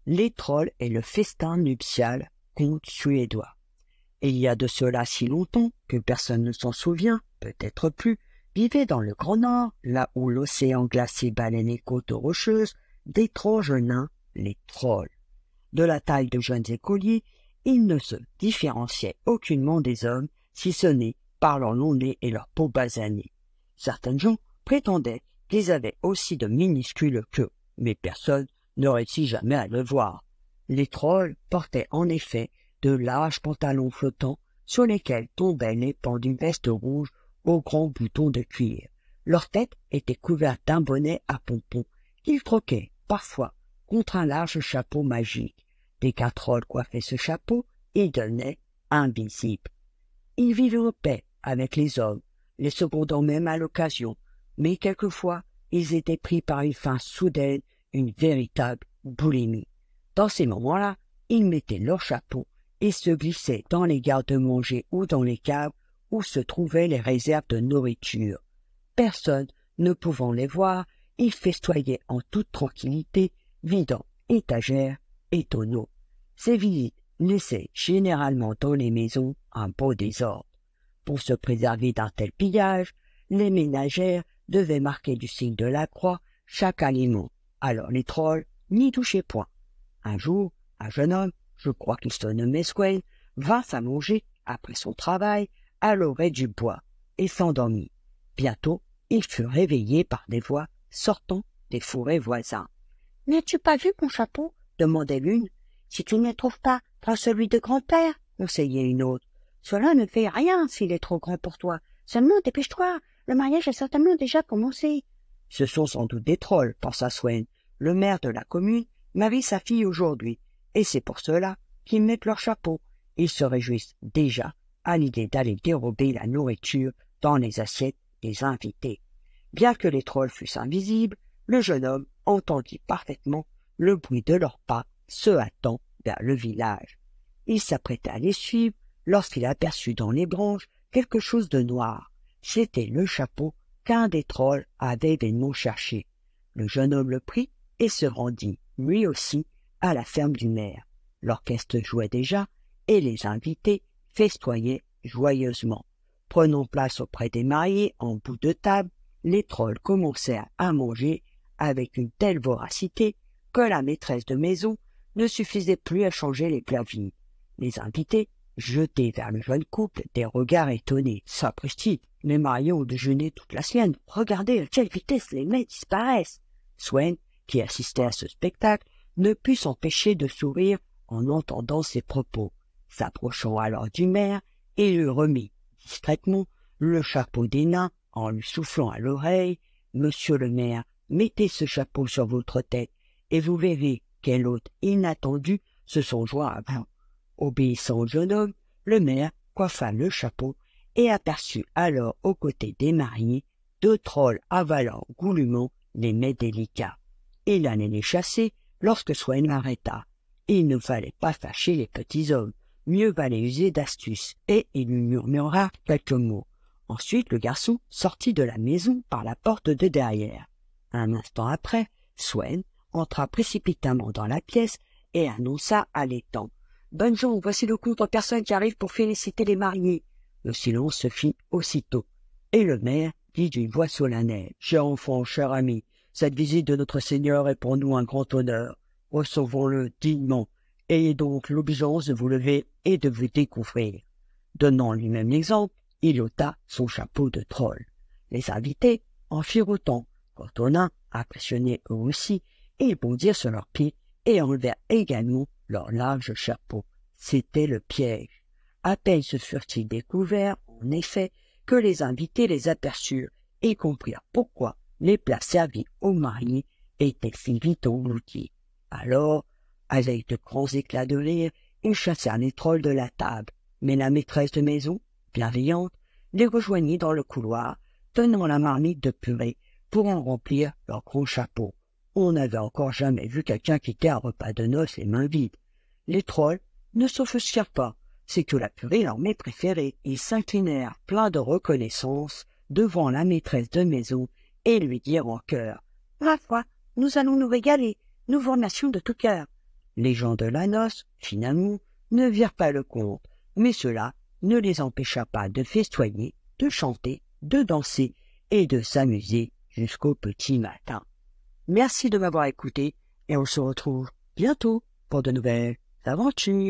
Les trolls et le festin nuptial, conte suédois. Il y a de cela si longtemps que personne ne s'en souvient, peut-être plus, vivaient dans le Grand Nord, là où l'océan glacé balaie les côtes rocheuses, d'étranges nains, les trolls. De la taille de jeunes écoliers, ils ne se différenciaient aucunement des hommes, si ce n'est par leur long nez et leur peau basanée. Certaines gens prétendaient qu'ils avaient aussi de minuscules queues, mais personne ne réussit jamais à le voir. Les trolls portaient en effet de larges pantalons flottants sur lesquels tombaient les pans d'une veste rouge aux grands boutons de cuir. Leur tête était couverte d'un bonnet à pompons qu'ils troquaient parfois contre un large chapeau magique. Dès qu'un troll coiffait ce chapeau, il devenait invisible. Ils vivaient en paix avec les hommes, les secondant même à l'occasion, mais quelquefois ils étaient pris par une faim soudaine, une véritable boulimie. Dans ces moments-là, ils mettaient leur chapeau et se glissaient dans les garde-manger ou dans les caves où se trouvaient les réserves de nourriture. Personne ne pouvant les voir, ils festoyaient en toute tranquillité, vidant étagères et tonneaux. Ces visites laissaient généralement dans les maisons un beau désordre. Pour se préserver d'un tel pillage, les ménagères devaient marquer du signe de la croix chaque aliment. Alors les trolls n'y touchaient point. Un jour, un jeune homme, je crois qu'il se nommait Swain, vint s'allonger après son travail à l'orée du bois et s'endormit. Bientôt, il fut réveillé par des voix sortant des fourrés voisins. « N'as-tu pas vu mon chapeau ?» demandait l'une. « Si tu ne le trouves pas, prends celui de grand-père, » conseillait une autre. « Cela ne fait rien s'il est trop grand pour toi. Seulement dépêche-toi, le mariage est certainement déjà commencé. » Ce sont sans doute des trolls, pensa Swain. Le maire de la commune marie sa fille aujourd'hui, et c'est pour cela qu'ils mettent leur chapeau. Ils se réjouissent déjà à l'idée d'aller dérober la nourriture dans les assiettes des invités. Bien que les trolls fussent invisibles, le jeune homme entendit parfaitement le bruit de leurs pas se hâtant vers le village. Il s'apprêtait à les suivre lorsqu'il aperçut dans les branches quelque chose de noir. C'était le chapeau qu'un des trolls avait vainement cherché. Le jeune homme le prit et se rendit, lui aussi, à la ferme du maire. L'orchestre jouait déjà et les invités festoyaient joyeusement. Prenant place auprès des mariés en bout de table, les trolls commencèrent à manger avec une telle voracité que la maîtresse de maison ne suffisait plus à changer les plats vides. Les invités jetaient vers le jeune couple des regards étonnés. « Sapristi, les mariés ont déjeuné toute la semaine. Regardez à quelle vitesse les mets disparaissent !» Swain, qui assistait à ce spectacle, ne put s'empêcher de sourire en entendant ces propos. S'approchant alors du maire, il lui remit discrètement le chapeau des nains en lui soufflant à l'oreille. « Monsieur le maire, mettez ce chapeau sur votre tête et vous verrez quel hôte inattendu se sont joints à vous. » Obéissant au jeune homme, le maire coiffa le chapeau et aperçut alors aux côtés des mariés deux trolls avalant goulûment les mets délicats. Il allait les chasser lorsque Swain l'arrêta. Il ne fallait pas fâcher les petits hommes, mieux valait user d'astuce, et il lui murmura quelques mots. Ensuite le garçon sortit de la maison par la porte de derrière. Un instant après, Swain entra précipitamment dans la pièce et annonça à l'étang. « Bonnes gens, voici le couple de personnes qui arrivent pour féliciter les mariés. » Le silence se fit aussitôt, et le maire dit d'une voix solennelle. « Cher enfant, cher ami, cette visite de notre Seigneur est pour nous un grand honneur. Recevons-le dignement. Ayez donc l'obligeance de vous lever et de vous découvrir. » Donnant lui-même l'exemple, il ôta son chapeau de troll. Les invités en firent autant. Quant aux nains, impressionnés eux aussi, ils bondirent sur leurs pieds et enlevèrent également leur large chapeau. C'était le piège. À peine se furent-ils découverts, en effet, que les invités les aperçurent et comprirent pourquoi les plats servis aux mariés étaient si vite engloutis. Alors, avec de grands éclats de rire, ils chassèrent les trolls de la table, mais la maîtresse de maison, bienveillante, les rejoignit dans le couloir, tenant la marmite de purée pour en remplir leur gros chapeau. On n'avait encore jamais vu quelqu'un quitter un repas de noces les mains vides. Les trolls ne s'offusquèrent pas, c'est que la purée leur mets préféré. Ils s'inclinèrent pleins de reconnaissance devant la maîtresse de maison et lui dirent en chœur « Ma foi, nous allons nous régaler, nous vous remercions de tout cœur. » Les gens de la noce, finalement, ne virent pas le comte, mais cela ne les empêcha pas de festoyer, de chanter, de danser et de s'amuser jusqu'au petit matin. Merci de m'avoir écouté et on se retrouve bientôt pour de nouvelles aventures.